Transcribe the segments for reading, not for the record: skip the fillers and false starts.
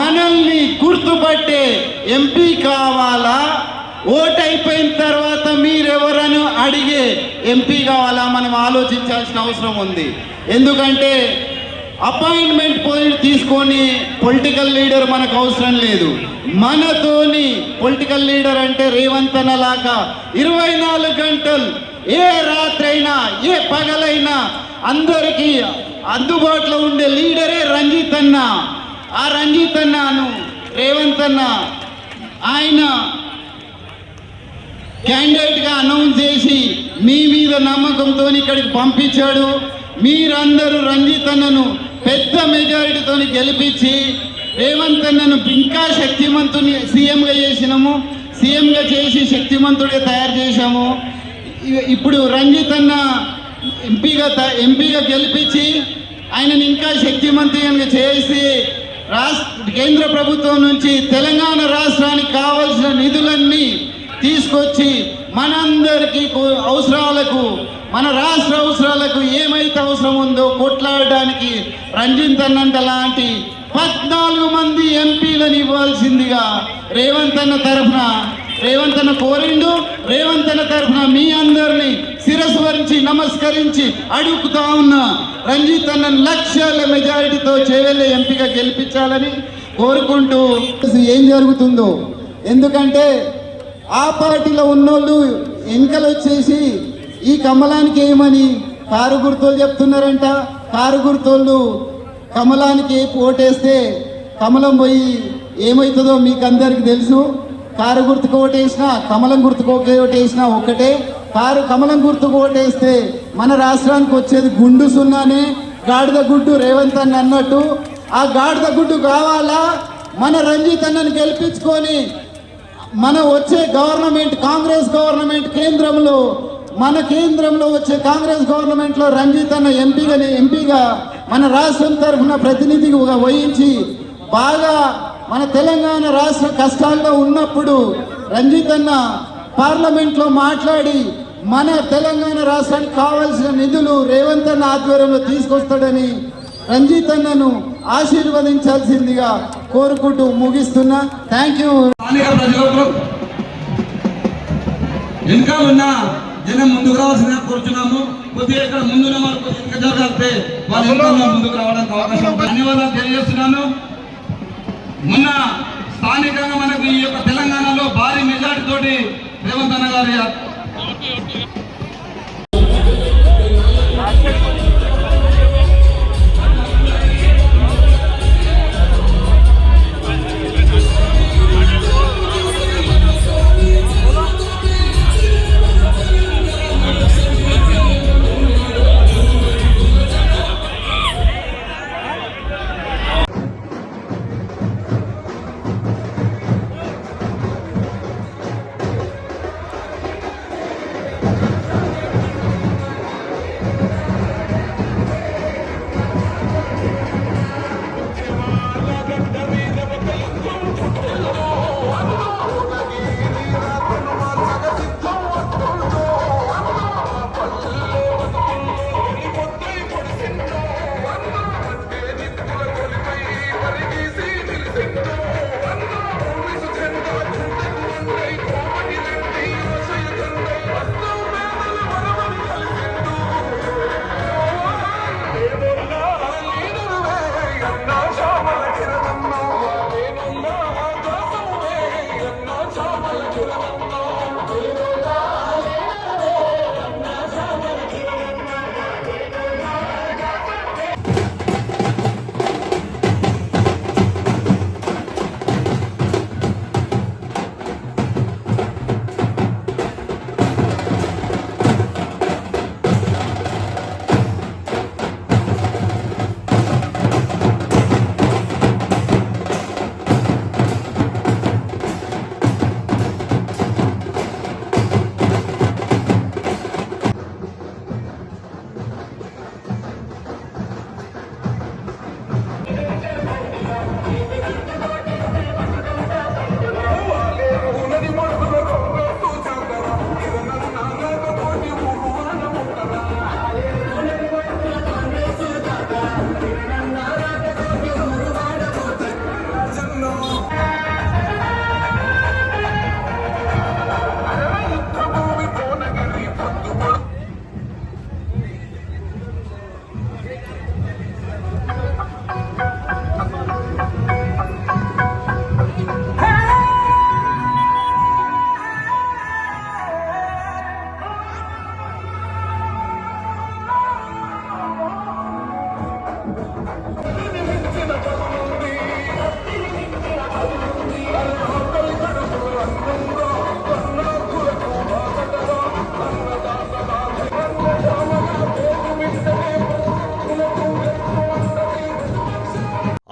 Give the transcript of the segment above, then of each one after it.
మనల్ని గుర్తుపట్టే ఎంపీ కావాలా, ఓటు అయిపోయిన తర్వాత మీరెవరని అడిగే ఎంపీ కావాలా? మనం ఆలోచించాల్సిన అవసరం ఉంది. ఎందుకంటే అపాయింట్మెంట్ తీసుకొని పొలిటికల్ లీడర్ మనకు అవసరం లేదు. మనతోని పొలిటికల్ లీడర్ అంటే రేవంత్ అన్న లాగా 24 గంటలు ఏ రాత్రైనా ఏ పగలైనా అందరికీ అందుబాటులో ఉండే లీడరే రంజిత్ అన్న. ఆ రంజిత్ అన్నను రేవంత్ అన్న ఆయన క్యాండిడేట్గా అనౌన్స్ చేసి మీ మీద నమ్మకంతో ఇక్కడికి పంపించాడు. మీరందరూ రంజిత్ అన్నను పెద్ద మెజారిటీతో గెలిపించి రేవంత్ అన్నను ఇంకా శక్తిమంతుని సీఎంగా చేసినాము. సీఎంగా చేసి శక్తిమంతుడిగా తయారు చేశాము. ఇప్పుడు రంజిత్ అన్న ఎంపీగా గెలిపించి ఆయనను ఇంకా శక్తిమంతునిగా చేసి కేంద్ర ప్రభుత్వం నుంచి తెలంగాణ రాష్ట్రానికి కావాల్సిన నిధులన్నీ తీసుకొచ్చి మనందరికీ అవసరాలకు, మన రాష్ట్ర అవసరాలకు ఏమైతే అవసరం ఉందో కొట్లాడడానికి రంజిత్ అన్నంట లాంటి 14 మంది ఎంపీలను ఇవ్వాల్సిందిగా రేవంత్ అన్న తరఫున రేవంత్ అన్న కోరిండు. రేవంత్ అన్న తరఫున మీ అందరినీ శిరస్సు వరించి నమస్కరించి అడుగుతా ఉన్నా, రంజిత్ అన్న లక్షల మెజారిటీతో చేవెళ్ళ ఎంపీగా గెలిపించాలని కోరుకుంటూ ఏం జరుగుతుందో. ఎందుకంటే ఆ పార్టీలో ఉన్నోళ్ళు ఎన్నికలు వచ్చేసి ఈ కమలానికి ఏమని కారు గుర్తులు చెప్తున్నారంట. కారు గుర్తులు కమలానికి ఓటేస్తే కమలం పోయి ఏమవుతుందో మీకు అందరికి తెలుసు. కారు గుర్తుకు ఓటేసినా కమలం గుర్తుకు ఓటేసినా ఒక్కటే. కమలం గుర్తుకు ఓటేస్తే మన రాష్ట్రానికి వచ్చేది గుండు సున్నానే, గాడిద గుడ్డు రేవంత్ అన్న అన్నట్టు. ఆ గాడిద గుడ్డు కావాలా? మన రంజిత్ అన్నని గెలిపించుకొని మన వచ్చే గవర్నమెంట్, కాంగ్రెస్ గవర్నమెంట్ కేంద్రంలో వచ్చే కాంగ్రెస్ గవర్నమెంట్లో రంజిత్ అన్న ఎంపీగా మన రాష్ట్రం తరఫున ప్రతినిధిగా వహించి బాగా మన తెలంగాణ రాష్ట్ర కష్టాల్లో ఉన్నప్పుడు రంజిత్ అన్న పార్లమెంట్లో మాట్లాడి మన తెలంగాణ రాష్ట్రానికి కావాల్సిన నిధులు రేవంత్ అన్న ఆధ్వర్యంలో తీసుకొస్తాడని రంజిత్ అన్నను ఆశీర్వదించాల్సిందిగా కోరుకుంటూ ముగిస్తున్నా. Thank you. ఇంకా ఉన్న జనం ముందుకు రావాల్సిందిగా కోరుచున్నాము. కొద్దిగా ఇక్కడ ముందున్న వారు కొద్దిగా జరగాలితే వాళ్ళు ఇంకా ముందుకు రావడానికి అవకాశం. ధన్యవాదాలు తెలియజేస్తున్నాను. మొన్న స్థానికంగా మనకు ఈ యొక్క తెలంగాణలో భారీ మెజార్టీ తోటి రేవంత్ అన్న గారి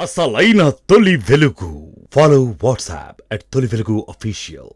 అసలైన తొలి వెలుగు. ఫాలో వాట్సాప్ @తొలి వెలుగు official.